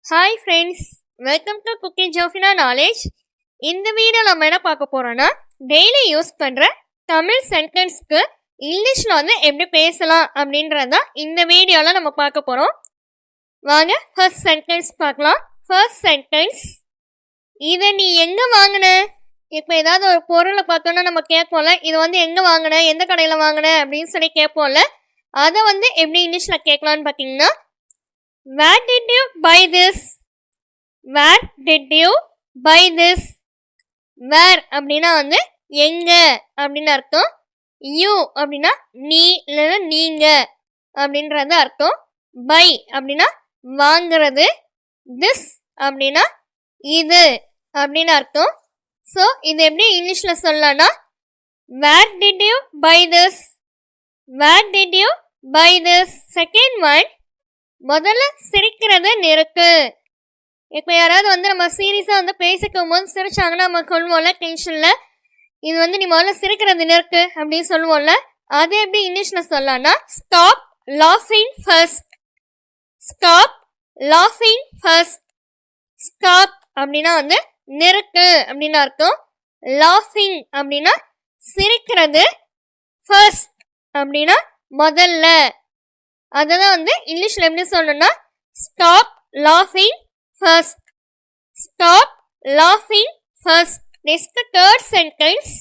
Hi friends, welcome to cooking Josephina knowledge. இந்த வீடியோ நம்ம என்ன பார்க்க போகிறோன்னா, டெய்லி யூஸ் பண்ணுற தமிழ் சென்டென்ஸ்க்கு இங்கிலீஷில் வந்து எப்படி பேசலாம் அப்படின்றது தான் இந்த வீடியோவில் நம்ம பார்க்க போகிறோம். வாங்க ஃபர்ஸ்ட் சென்டென்ஸ் பார்க்கலாம். ஃபர்ஸ்ட் சென்டென்ஸ், இதை நீ எங்கே வாங்கின? இப்போ ஏதாவது ஒரு பொருளை பார்த்தோன்னா நம்ம கேட்போம்ல, இது வந்து எங்கே வாங்கின, எந்த கடையில் வாங்கின அப்படின்னு சொல்லி கேட்போம்ல. அதை வந்து எப்படி இங்கிலீஷில் கேட்கலான்னு பார்த்தீங்கன்னா, where did you buy this? where did you buy this? where அப்படின்னா வந்து எங்க அப்படின்னு அர்த்தம். you அப்படின்னா நீ இல்லைன்னா நீங்க அப்படின்றது அர்த்தம். buy அப்படின்னா வாங்கிறது. this அப்படின்னா இது அப்படின்னு அர்த்தம். ஸோ இது எப்படி இங்கிலீஷில் சொல்லலாம்னா, where did you buy this? where did you buy this? Second one, முதல்ல சிரிக்கிறது நிறுத்து. இப்போ யாராவது வந்து நம்ம சீரியஸாக வந்து பேசிக்கும் போது சிரிச்சாங்கன்னா நம்ம சொல்லுவோம்ல டென்ஷனில், இது வந்து நீ முதல்ல சிரிக்கிறது நிறுத்து அப்படின்னு சொல்லுவோம்ல. அது எப்படி இங்கிலீஷில் சொல்லலாம்னா, stop லாஃபிங் first. Stop லாஃபிங் first. Stop அப்படின்னா வந்து நிறுத்து அப்படின்னு அர்த்தம். லாஃபிங் அப்படின்னா சிரிக்கிறது. ஃபர்ஸ்ட் அப்படின்னா முதல்ல. அதுதான் வந்து இங்கிலீஷில் எப்படி சொல்லணும்னா, stop லாஃபிங் first. Stop லாஃபிங் first. Next third sentence,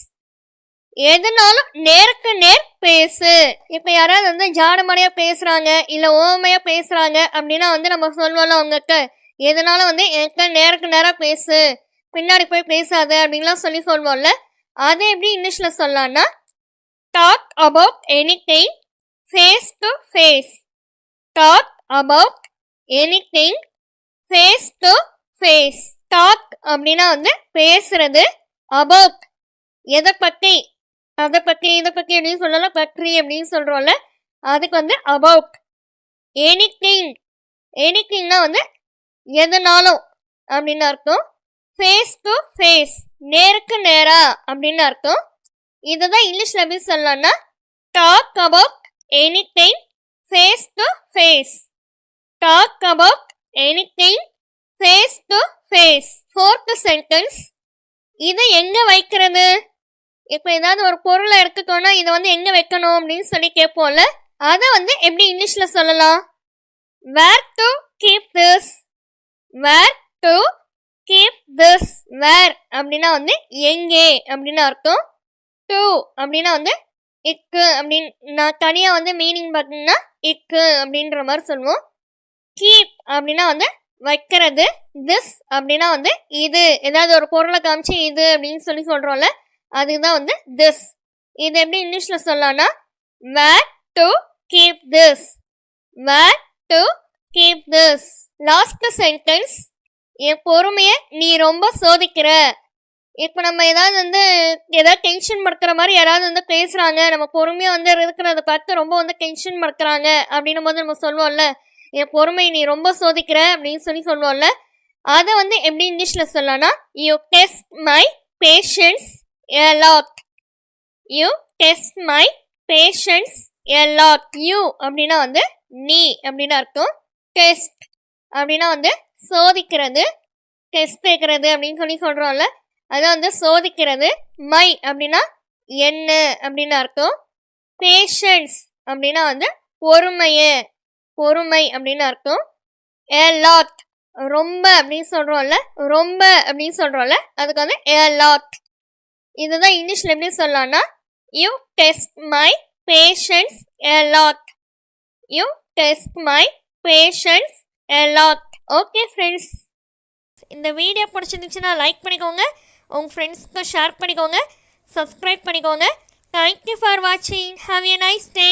எதுனாலும் நேருக்கு நேர் பேசு. இப்போ யாராவது வந்து ஜாடமடையாக பேசுகிறாங்க இல்லை ஓமையாக பேசுகிறாங்க அப்படின்னா வந்து நம்ம சொல்லுவோம்ல, அவங்களுக்கு எதனாலும் வந்து எனக்கு நேருக்கு நேராக பேசு, பின்னாடி போய் பேசாது அப்படின்லாம் சொல்லி சொல்லுவோம்ல. அதை எப்படி இங்கிலீஷில் சொல்லலாம்னா, talk about anything face to face. talk about anything face to face. talk அப்படின்னா வந்து பேசுறது. about எதை பற்றி, அதை பற்றி இதை பற்றி அப்படின்னு சொல்லலாம், பற்றி அப்படின்னு சொல்கிறோம்ல, அதுக்கு வந்து about. anything, anythingனா வந்து எதுனாலும் அப்படின்னு அர்த்தம். face to face நேருக்கு நேரா அப்படின்னு அர்த்தம். இதுதான் இங்கிலீஷில் எப்படி சொல்லலாம்னா, talk about anything face to face. talk about anything face to face. fourth sentence, இதை எங்க வைக்கிறது? இப்போ ஏதாவது ஒரு பொருளை எடுத்துட்டோம்னா இதை வந்து எங்க வைக்கணும் அப்படின்னு சொல்லி கேட்போம்ல. அதை வந்து எப்படி இங்கிலீஷ்ல சொல்லலாம்? where to keep this. where to keep this. where அப்படின்னா வந்து எங்கே அப்படின்னு அர்த்தம். to அப்படின்னா வந்து இக்கு அப்படின்னு, நான் தனியாக வந்து மீனிங் பார்த்தீங்கன்னா இக்கு அப்படின்ற மாதிரி சொல்லுவோம். கீப் அப்படின்னா வந்து வைக்கிறது. திஸ் அப்படின்னா வந்து இது, ஏதாவது ஒரு பொருளை காமிச்சு இது அப்படின்னு சொல்லி சொல்கிறோம்ல, அதுதான் வந்து திஸ். இது எப்படி இங்கிலீஷில் சொல்லலாம்னா, where to keep this. Where to keep this. Last sentence, என் பொறுமையை நீ ரொம்ப சோதிக்கிற. இப்போ நம்ம ஏதாவது வந்து ஏதாவது டென்ஷன் படுத்துற மாதிரி யாராவது வந்து பேசுகிறாங்க, நம்ம பொறுமையாக வந்து இருக்கிறத பார்த்து ரொம்ப வந்து டென்ஷன் படுத்துறாங்க அப்படின்னும் போது நம்ம சொல்லுவோம்ல, என் பொறுமை நீ ரொம்ப சோதிக்கிற அப்படின்னு சொல்லி சொல்லுவோம்ல. அதை வந்து எப்படி இங்கிலீஷில் சொல்லலாம்னா, you test my patience a lot. You test my patience a lot. You அப்படின்னா வந்து நீ அப்படின்னு அர்த்தம். டெஸ்ட் அப்படின்னா வந்து சோதிக்கிறது, டெஸ்ட் வைக்கிறது அப்படின்னு சொல்லி சொல்கிறோம்ல, அதை வந்து சோதிக்கிறது. மை அப்படின்னா என்ன அப்படின்னு அர்த்தம். பேஷன்ஸ் அப்படின்னா வந்து பொறுமையே, பொறுமை அப்படின்னு அர்த்தம். ஏ லாட் ரொம்ப அப்படின்னு சொல்கிறோம்ல, ரொம்ப அப்படின்னு சொல்கிறோம்ல, அதுக்கு வந்து ஏ லாட். இதுதான் இங்கிலீஷில் எப்படி சொல்லலாம்னா, you test my patience a lot. You test my patience a lot. Okay friends, இந்த வீடியோ பிடிச்சிருந்துச்சுன்னா லைக் பண்ணிக்கோங்க, உங்கள் ஃப்ரெண்ட்ஸ்க்கு ஷேர் பண்ணிக்கோங்க, சப்ஸ்கிரைப் பண்ணிக்கோங்க. தேங்க்யூ ஃபார் வாட்சிங். Have a nice day.